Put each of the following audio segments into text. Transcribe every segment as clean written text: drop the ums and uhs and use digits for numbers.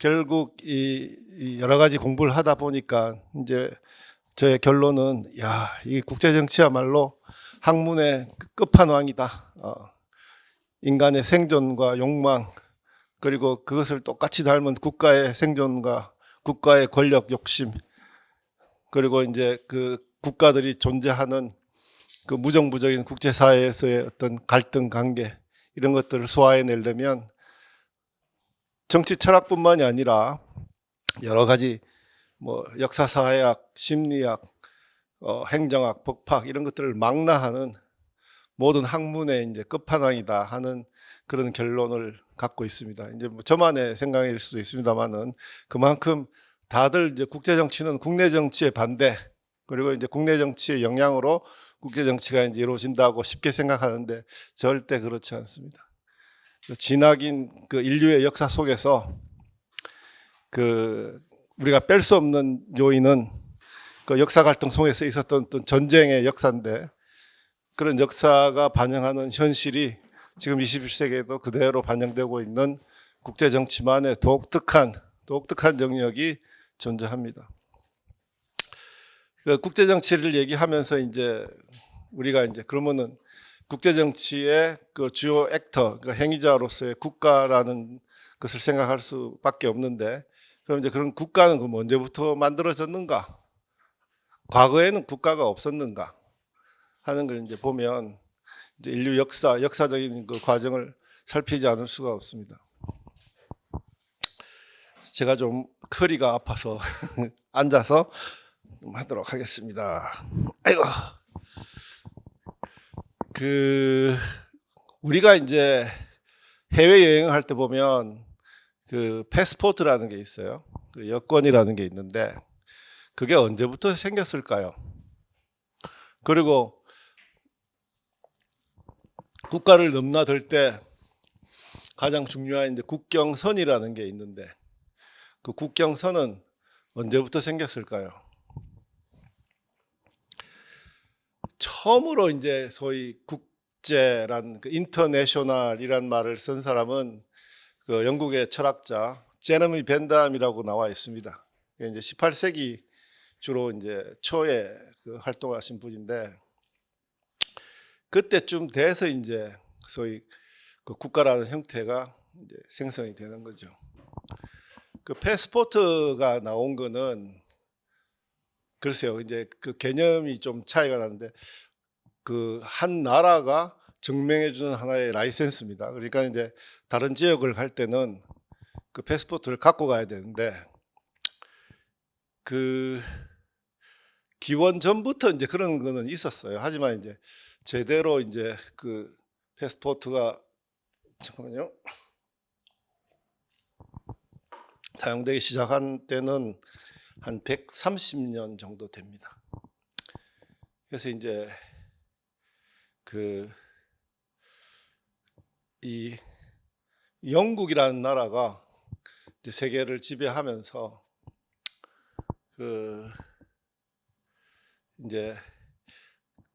결국 이 여러 가지 공부를 하다 보니까 이제 저의 결론은 이 국제 정치야말로 학문의 끝판왕이다. 인간의 생존과 욕망, 그리고 그것을 똑같이 닮은 국가의 생존과 국가의 권력 욕심, 그리고 이제 그 국가들이 존재하는 그 무정부적인 국제사회에서의 어떤 갈등 관계, 이런 것들을 소화해내려면 정치 철학뿐만이 아니라 여러 가지 뭐 역사사회학, 심리학, 행정학, 법학 이런 것들을 망라하는 모든 학문의 이제 끝판왕이다 하는 그런 결론을 갖고 있습니다. 이제 뭐 저만의 생각일 수도 있습니다만은 그만큼 다들 이제 국제 정치는 국내 정치의 반대, 그리고 이제 국내 정치의 영향으로 국제 정치가 이제 이루어진다고 쉽게 생각하는데 절대 그렇지 않습니다. 지나긴 그 인류의 역사 속에서 그 우리가 뺄 수 없는 요인은 그 역사 갈등 속에서 있었던 어떤 전쟁의 역사인데, 그런 역사가 반영하는 현실이 지금 21세기에도 그대로 반영되고 있는 국제 정치만의 독특한 영역이 존재합니다. 그 국제 정치를 얘기하면서 이제 우리가 이제 그러면은 국제 정치의 그 주요 액터, 그러니까 행위자로서의 국가라는 것을 생각할 수밖에 없는데, 그럼 이제 그런 국가는 그럼 언제부터 만들어졌는가? 과거에는 국가가 없었는가? 하는 걸 이제 보면 이제 인류 역사적인 그 과정을 살피지 않을 수가 없습니다. 제가 좀 허리가 아파서 앉아서 좀 하도록 하겠습니다. 아이고. 우리가 이제 해외 여행을 할 때 보면 그 패스포트라는 게 있어요. 그 여권이라는 게 있는데 그게 언제부터 생겼을까요? 그리고 국가를 넘나들 때 가장 중요한 이제 국경선이라는 게 있는데 그 국경선은 언제부터 생겼을까요? 처음으로 이제 소위 국제란 그 인터내셔널이란 말을 쓴 사람은 그 영국의 철학자 제레미 벤담이라고 나와 있습니다. 이제 18세기 주로 이제 초에 그 활동하신 분인데, 그때쯤 돼서 이제 소위 그 국가라는 형태가 이제 생성이 되는 거죠. 그 패스포트가 나온 거는 글쎄요, 이제 그 개념이 좀 차이가 나는데 그 한 나라가 증명해 주는 하나의 라이센스입니다. 그러니까 이제 다른 지역을 갈 때는 그 패스포트를 갖고 가야 되는데, 그 기원 전부터 이제 그런 거는 있었어요. 하지만 이제 제대로 이제 그 패스포트가 잠깐만요. 사용되기 시작한 때는 한 130년 정도 됩니다. 그래서 이제 이 영국이라는 나라가 이제 세계를 지배하면서 이제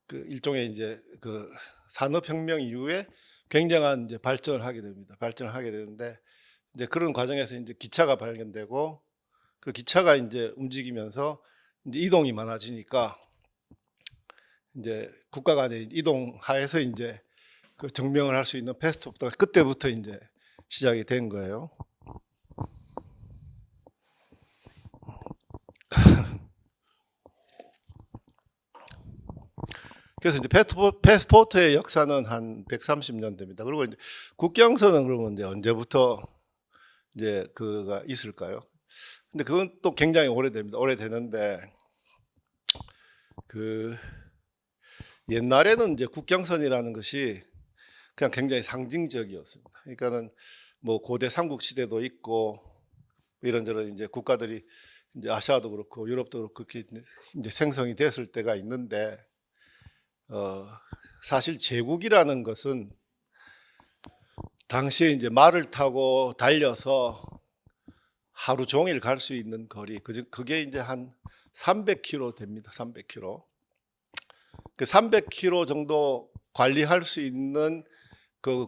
그 일종의 이제 그 산업혁명 이후에 굉장한 이제 발전을 하게 됩니다. 발전을 하게 되는데 이제 그런 과정에서 이제 기차가 발견되고 그 기차가 이제 움직이면서 이제 이동이 많아지니까 이제 국가 간의 이동하에서 이제 그 증명을 할 수 있는 패스포트가 그때부터 이제 시작이 된 거예요. 그래서 이제 패스포트의 역사는 한 130년 됩니다. 그리고 이제 국경선은 그러면 이제 언제부터 이제 그가 있을까요? 근데 그건 또 굉장히 오래됩니다. 오래되는데 그 옛날에는 이제 국경선이라는 것이 그냥 굉장히 상징적이었습니다. 그러니까는 뭐 고대 삼국 시대도 있고 이런저런 이제 국가들이 이제 아시아도 그렇고 유럽도 그렇고 그렇게 이제 생성이 됐을 때가 있는데, 사실 제국이라는 것은 당시에 이제 말을 타고 달려서 하루 종일 갈 수 있는 거리, 그게 이제 한 300km 됩니다. 300km. 그 300km 정도 관리할 수 있는 그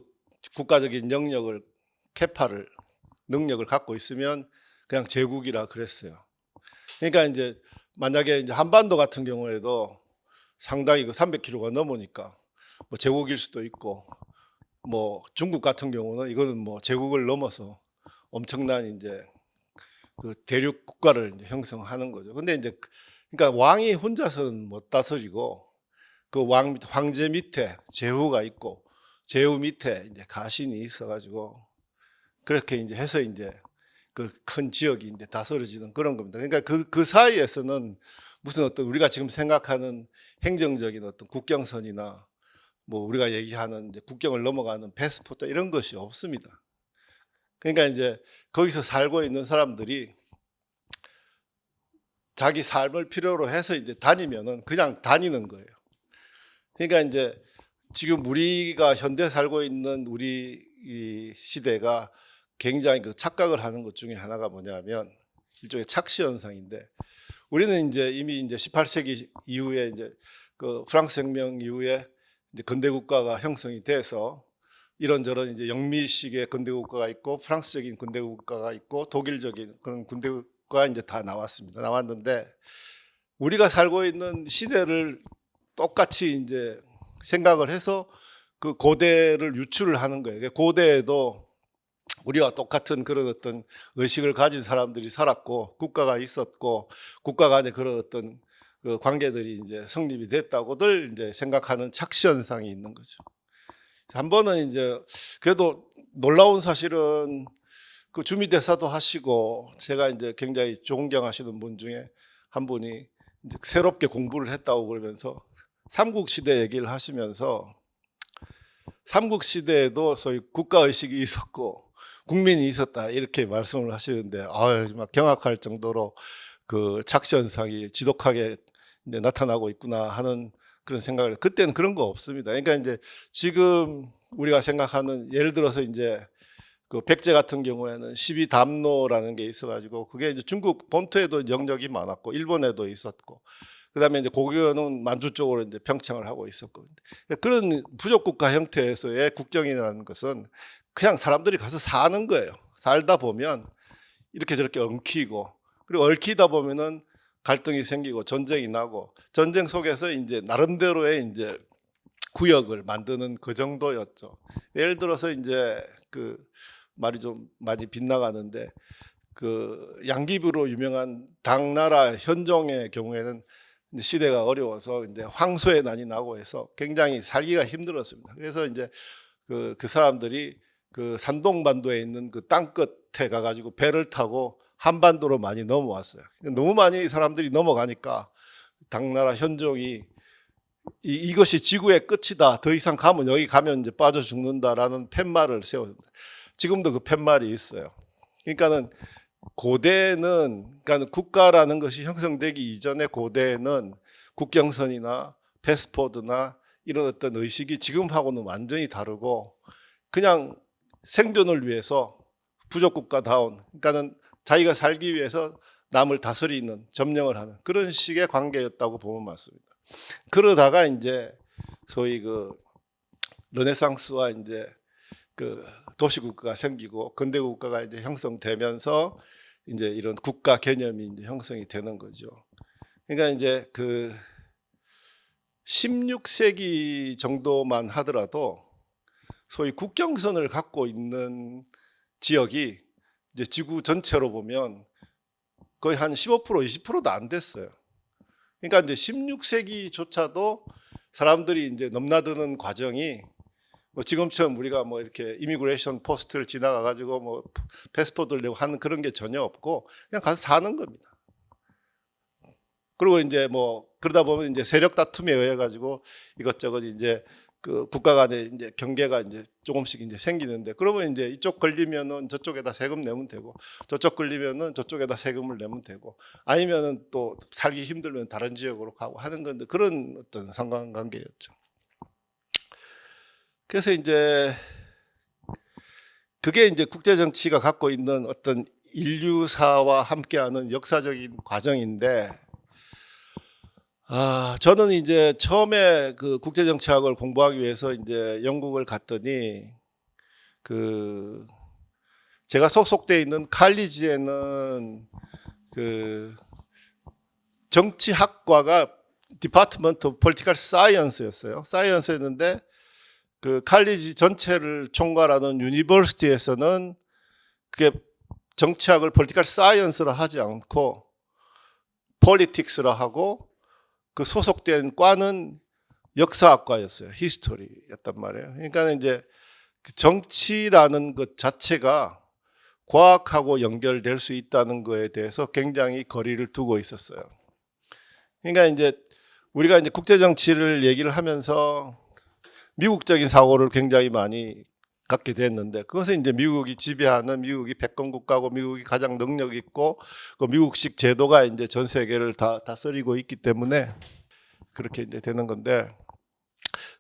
국가적인 영역을, 능력을 갖고 있으면 그냥 제국이라 그랬어요. 그러니까 이제 만약에 이제 한반도 같은 경우에도 상당히 그 300km가 넘으니까 뭐 제국일 수도 있고, 뭐 중국 같은 경우는 이거는 뭐 제국을 넘어서 엄청난 이제 그 대륙 국가를 이제 형성하는 거죠. 근데 이제 그러니까 왕이 혼자서는 못 다스리고 그 황제 밑에 제후가 있고 제후 밑에 이제 가신이 있어가지고 그렇게 이제 해서 이제 그 큰 지역이 이제 다스려지는 그런 겁니다. 그러니까 그 사이에서는 무슨 어떤 우리가 지금 생각하는 행정적인 어떤 국경선이나 뭐 우리가 얘기하는 이제 국경을 넘어가는 패스포트 이런 것이 없습니다. 그러니까 이제 거기서 살고 있는 사람들이 자기 삶을 필요로 해서 이제 다니면은 그냥 다니는 거예요. 그러니까 이제 지금 우리가 현대 살고 있는 우리 이 시대가 굉장히 그 착각을 하는 것 중에 하나가 뭐냐면 일종의 착시 현상인데, 우리는 이제 이미 이제 18세기 이후에 이제 그 프랑스 혁명 이후에 이제 근대 국가가 형성이 돼서 이런저런 이제 영미식의 근대 국가가 있고 프랑스적인 근대 국가가 있고 독일적인 그런 근대 국가가 이제 다 나왔습니다. 나왔는데 우리가 살고 있는 시대를 똑같이 이제 생각을 해서 그 고대를 유출을 하는 거예요. 고대에도 우리와 똑같은 그런 어떤 의식을 가진 사람들이 살았고 국가가 있었고 국가 간에 그런 어떤 그 관계들이 이제 성립이 됐다고들 이제 생각하는 착시 현상이 있는 거죠. 한 번은 이제 그래도 놀라운 사실은 그 주미대사도 하시고 제가 이제 굉장히 존경하시는 분 중에 한 분이 이제 새롭게 공부를 했다고 그러면서 삼국시대 얘기를 하시면서 삼국시대에도 소위 국가의식이 있었고 국민이 있었다 이렇게 말씀을 하시는데 정말 경악할 정도로 그 착시 현상이 지독하게 이제 나타나고 있구나 하는 그런 생각을, 그때는 그런 거 없습니다. 그러니까 이제 지금 우리가 생각하는 예를 들어서 이제 그 백제 같은 경우에는 12담로라는 게 있어가지고 그게 이제 중국 본토에도 영역이 많았고 일본에도 있었고 그다음에 이제 고구려는 만주 쪽으로 이제 평창을 하고 있었고, 그런 부족 국가 형태에서의 국경이라는 것은 그냥 사람들이 가서 사는 거예요. 살다 보면 이렇게 저렇게 엉키고 그리고 얽히다 보면은 갈등이 생기고 전쟁이 나고 전쟁 속에서 이제 나름대로의 이제 구역을 만드는 그 정도였죠. 예를 들어서 이제 그 말이 좀 많이 빗나가는데 그 양귀비로 유명한 당나라 현종의 경우에는 시대가 어려워서 이제 황소의 난이 나고 해서 굉장히 살기가 힘들었습니다. 그래서 이제 그 사람들이 그 산동반도에 있는 그 땅 끝에 가가지고 배를 타고 한반도로 많이 넘어왔어요. 너무 많이 사람들이 넘어가니까 당나라 현종이 이것이 지구의 끝이다. 더 이상 가면 여기 가면 이제 빠져 죽는다라는 팻말을 세웠습니다. 지금도 그 팻말이 있어요. 그러니까는 고대는 그러니까 국가라는 것이 형성되기 이전의 고대에는 국경선이나 패스포드나 이런 어떤 의식이 지금하고는 완전히 다르고 그냥 생존을 위해서 부족국가다운, 그러니까는 자기가 살기 위해서 남을 다스리는 점령을 하는 그런 식의 관계였다고 보면 맞습니다. 그러다가 이제 소위 그 르네상스와 이제 그 도시국가가 생기고 근대국가가 이제 형성되면서 이제 이런 국가 개념이 이제 형성이 되는 거죠. 그러니까 이제 그 16세기 정도만 하더라도 소위 국경선을 갖고 있는 지역이 이제 지구 전체로 보면 거의 한 15% 20%도 안 됐어요. 그러니까 이제 16세기조차도 사람들이 이제 넘나드는 과정이 뭐 지금처럼 우리가 뭐 이렇게 이미그레이션 포스트를 지나가 가지고 뭐 패스포트를 내고 하는 그런 게 전혀 없고 그냥 가서 사는 겁니다. 그리고 이제 뭐 그러다 보면 이제 세력 다툼에 의해 가지고 이것저것 이제 그 국가 간의 이제 경계가 이제 조금씩 이제 생기는데, 그러면 이제 이쪽 걸리면은 저쪽에다 세금 내면 되고 저쪽 걸리면은 저쪽에다 세금을 내면 되고 아니면은 또 살기 힘들면 다른 지역으로 가고 하는 건데 그런 어떤 상관관계였죠. 그래서 이제 그게 이제 국제 정치가 갖고 있는 어떤 인류사와 함께하는 역사적인 과정인데, 저는 이제 처음에 그 국제 정치학을 공부하기 위해서 이제 영국을 갔더니 그 제가 소속돼 있는 칼리지에는 그 정치학과가 디파트먼트 오브 폴리티컬 사이언스였어요. 사이언스였는데 그 칼리지 전체를 총괄하는 유니버시티에서는 그게 정치학을 폴리티컬 사이언스라 하지 않고 폴리틱스라 하고 그 소속된 과는 역사학과였어요. 히스토리였단 말이에요. 그러니까 이제 그 정치라는 것 자체가 과학하고 연결될 수 있다는 거에 대해서 굉장히 거리를 두고 있었어요. 그러니까 이제 우리가 이제 국제 정치를 얘기를 하면서 미국적인 사고를 굉장히 많이 갖게 됐는데, 그것은 이제 미국이 지배하는, 미국이 패권 국가고 미국이 가장 능력 있고 그 미국식 제도가 이제 전 세계를 다 다스리고 있기 때문에 그렇게 이제 되는 건데,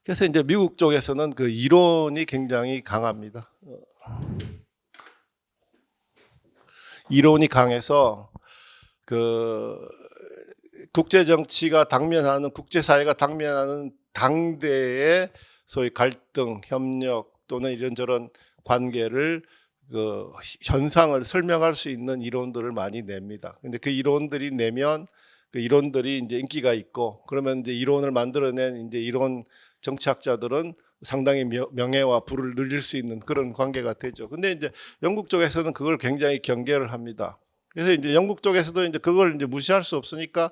그래서 이제 미국 쪽에서는 그 이론이 굉장히 강합니다. 이론이 강해서 그 국제 정치가 당면하는, 국제사회가 당면하는 당대의 소위 갈등, 협력 또는 이런저런 관계를 그 현상을 설명할 수 있는 이론들을 많이 냅니다. 근데 그 이론들이 내면 그 이론들이 이제 인기가 있고, 그러면 이제 이론을 만들어낸 이제 이론 정치학자들은 상당히 명예와 부를 누릴 수 있는 그런 관계가 되죠. 근데 이제 영국 쪽에서는 그걸 굉장히 경계를 합니다. 그래서 이제 영국 쪽에서도 이제 그걸 이제 무시할 수 없으니까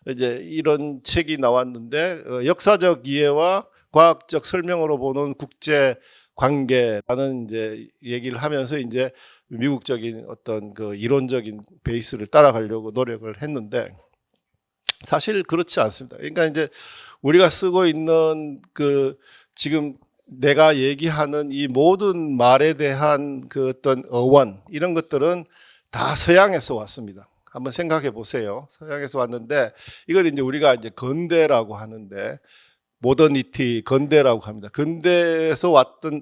이제 이런 책이 나왔는데, 역사적 이해와 과학적 설명으로 보는 국제 관계라는 이제 얘기를 하면서 이제 미국적인 어떤 그 이론적인 베이스를 따라가려고 노력을 했는데, 사실 그렇지 않습니다. 그러니까 이제 우리가 쓰고 있는 그 지금 내가 얘기하는 이 모든 말에 대한 그 어떤 어원, 이런 것들은 다 서양에서 왔습니다. 한번 생각해 보세요. 서양에서 왔는데, 이걸 이제 우리가 이제 근대라고 하는데, 모더니티, 근대라고 합니다. 근대에서 왔던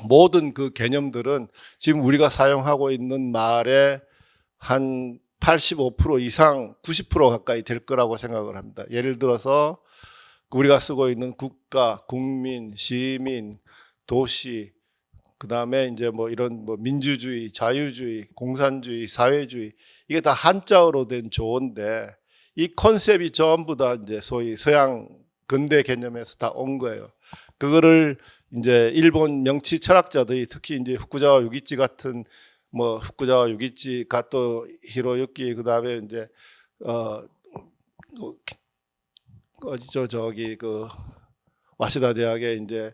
모든 그 개념들은 지금 우리가 사용하고 있는 말의 한 85% 이상, 90% 가까이 될 거라고 생각을 합니다. 예를 들어서 우리가 쓰고 있는 국가, 국민, 시민, 도시, 그 다음에 이제 뭐 이런 뭐 민주주의, 자유주의, 공산주의, 사회주의, 이게 다 한자어로 된 조어인데, 이 컨셉이 전부 다 이제 소위 서양 근대 개념에서 다 온 거예요. 그거를 이제 일본 명치 철학자들이, 특히 이제 후쿠자와 유기치 같은, 뭐 후쿠자와 유기치, 가토 히로유키, 그 다음에 이제 어디죠, 저기 그 와시다 대학의 이제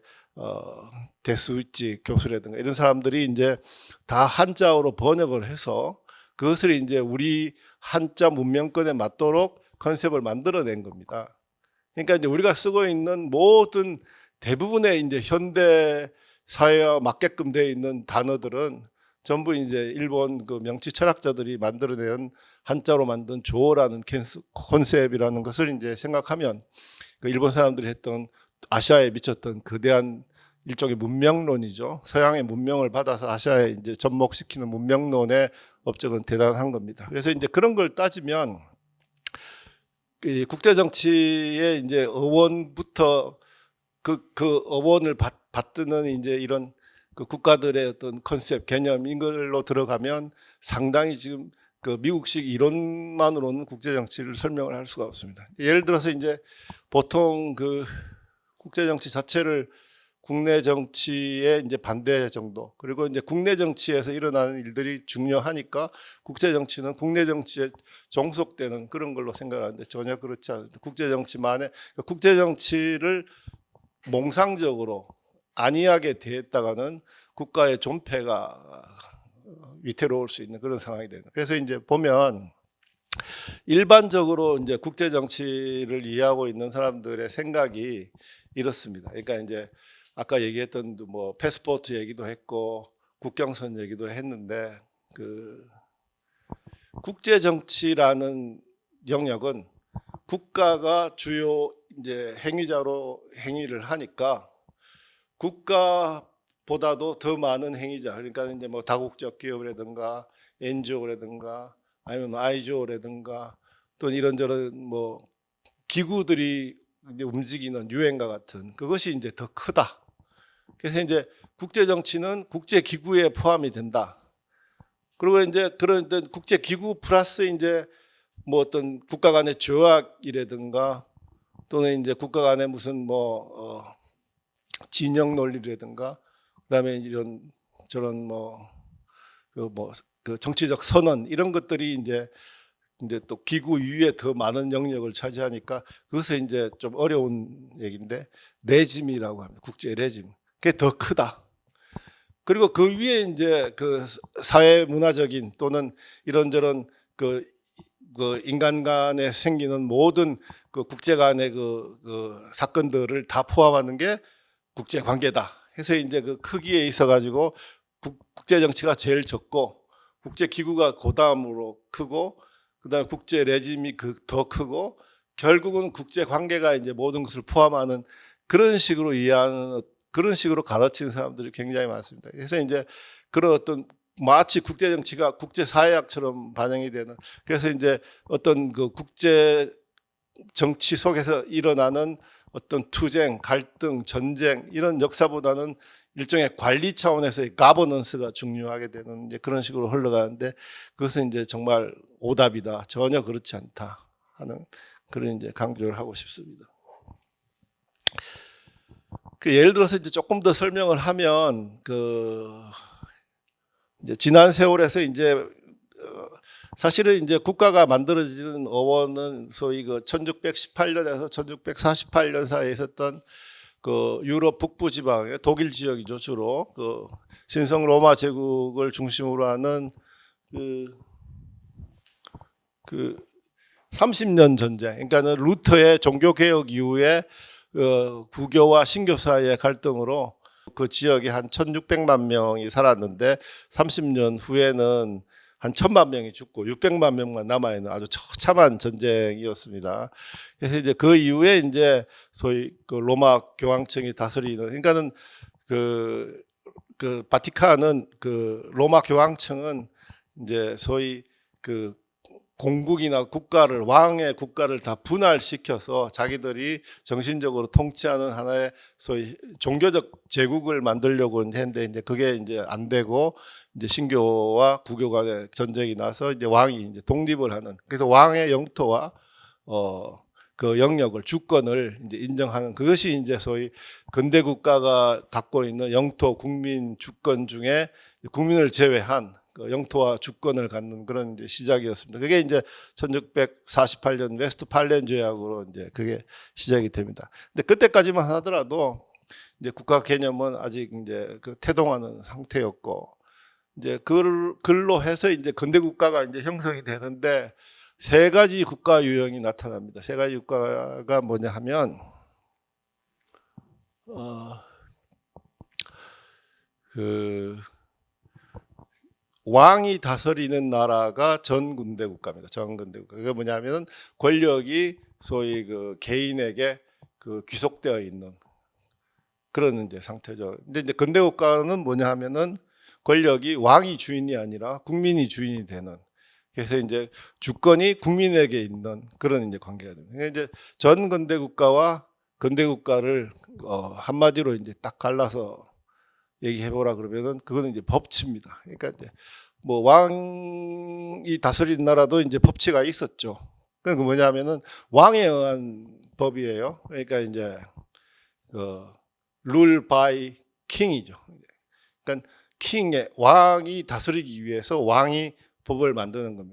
데스우치 교수라든가 이런 사람들이 이제 다 한자어로 번역을 해서 그것을 이제 우리 한자 문명권에 맞도록 컨셉을 만들어낸 겁니다. 그러니까 이제 우리가 쓰고 있는 모든 대부분의 이제 현대 사회와 맞게끔 되어 있는 단어들은 전부 이제 일본 그 명치 철학자들이 만들어낸 한자로 만든 조어라는 컨셉이라는 것을 이제 생각하면, 그 일본 사람들이 했던 아시아에 미쳤던 거대한 일종의 문명론이죠. 서양의 문명을 받아서 아시아에 이제 접목시키는 문명론의 업적은 대단한 겁니다. 그래서 이제 그런 걸 따지면 그 국제 정치의 이제 어원부터 그 어원을 받드는 이제 이런 그 국가들의 어떤 컨셉, 개념, 이걸로 들어가면 상당히 지금 그 미국식 이론만으로는 국제 정치를 설명을 할 수가 없습니다. 예를 들어서 이제 보통 그 국제 정치 자체를 국내 정치의 이제 반대 정도, 그리고 이제 국내 정치에서 일어나는 일들이 중요하니까 국제 정치는 국내 정치에 종속되는 그런 걸로 생각하는데, 전혀 그렇지 않습니다. 국제 정치만의, 국제 정치를 몽상적으로 안이하게 대했다가는 국가의 존폐가 위태로울 수 있는 그런 상황이 됩니다. 그래서 이제 보면 일반적으로 이제 국제 정치를 이해하고 있는 사람들의 생각이 이렇습니다. 그러니까 이제 아까 얘기했던 뭐 패스포트 얘기도 했고 국경선 얘기도 했는데, 그 국제 정치라는 영역은 국가가 주요 이제 행위자로 행위를 하니까 국가보다도 더 많은 행위자, 그러니까 이제 뭐 다국적 기업이라든가 NGO라든가 아니면 IGO라든가 또 이런저런 뭐 기구들이 이제 움직이는 유엔과 같은 그것이 이제 더 크다. 그래서 이제 국제 정치는 국제 기구에 포함이 된다. 그리고 이제 그런 어떤 국제 기구 플러스 이제 뭐 어떤 국가 간의 조약이라든가 또는 이제 국가 간의 무슨 뭐 진영 논리라든가 그다음에 이런 저런 그 정치적 선언 이런 것들이 이제 또 기구 위에 더 많은 영역을 차지하니까 그것은 이제 좀 어려운 얘기인데 레짐이라고 합니다. 국제 레짐. 그게 더 크다. 그리고 그 위에 이제 그 사회 문화적인 또는 이런저런 그 인간 간에 생기는 모든 그 국제 간의 그 사건들을 다 포함하는 게 국제 관계다. 해서 이제 그 크기에 있어 가지고 국제 정치가 제일 적고 국제 기구가 그다음으로 크고 그다음에 국제 레짐이 더 크고 결국은 국제 관계가 이제 모든 것을 포함하는 그런 식으로 이해하는 그런 식으로 가르치는 사람들이 굉장히 많습니다. 그래서 이제 그런 어떤 마치 국제 정치가 국제 사회학처럼 반영이 되는 그래서 이제 어떤 그 국제 정치 속에서 일어나는 어떤 투쟁, 갈등, 전쟁 이런 역사보다는 일종의 관리 차원에서의 가버넌스가 중요하게 되는 이제 그런 식으로 흘러가는데 그것은 이제 정말 오답이다. 전혀 그렇지 않다 하는 그런 이제 강조를 하고 싶습니다. 그 예를 들어서 이제 조금 더 설명을 하면 이제 지난 세월에서 이제 사실은 이제 국가가 만들어지는 어원은 소위 그 1618년에서 1648년 사이에 있었던 그 유럽 북부 지방의 독일 지역이죠. 주로 그 신성 로마 제국을 중심으로 하는 그 30년 전쟁. 그러니까는 루터의 종교 개혁 이후에 구교와 신교 사이의 갈등으로 그 지역에 한 1600만 명이 살았는데 30년 후에는 한 1000만 명이 죽고 600만 명만 남아있는 아주 처참한 전쟁이었습니다. 그래서 이제 그 이후에 이제 소위 그 로마 교황청이 다스리는 그러니까는 그 바티칸은 그 로마 교황청은 이제 소위 그 공국이나 국가를 왕의 국가를 다 분할시켜서 자기들이 정신적으로 통치하는 하나의 소위 종교적 제국을 만들려고 했는데 이제 그게 이제 안 되고 이제 신교와 구교 간의 전쟁이 나서 이제 왕이 이제 독립을 하는 그래서 왕의 영토와 그 영역을 주권을 이제 인정하는 그것이 이제 소위 근대 국가가 갖고 있는 영토 국민 주권 중에 국민을 제외한 그 영토와 주권을 갖는 그런 이제 시작이었습니다. 그게 이제 1648년 웨스트팔렌 조약으로 이제 그게 시작이 됩니다. 근데 그때까지만 하더라도 이제 국가 개념은 아직 이제 그 태동하는 상태였고 이제 글로 해서 이제 근대 국가가 이제 형성이 되는데 세 가지 국가 유형이 나타납니다. 세 가지 국가가 뭐냐 하면 왕이 다스리는 나라가 전근대 국가입니다. 전근대 국가. 그게 뭐냐면은 권력이 소위 그 개인에게 그 귀속되어 있는 그런 이제 상태죠. 근데 이제 근대 국가는 뭐냐 하면은 권력이 왕이 주인이 아니라 국민이 주인이 되는. 그래서 이제 주권이 국민에게 있는 그런 이제 관계가 됩니다. 그러니까 이제 전근대 국가와 근대 국가를 한마디로 이제 딱 갈라서 얘기해보라 그러면은 그거는 이제 법치입니다. 그러니까 이제 뭐 왕이 다스리는 나라도 이제 법치가 있었죠. 그 뭐냐면은 왕에 의한 법이에요. 그러니까 이제 rule by king이죠. 그러니까 킹의 왕이 다스리기 위해서 왕이 법을 만드는 겁니다.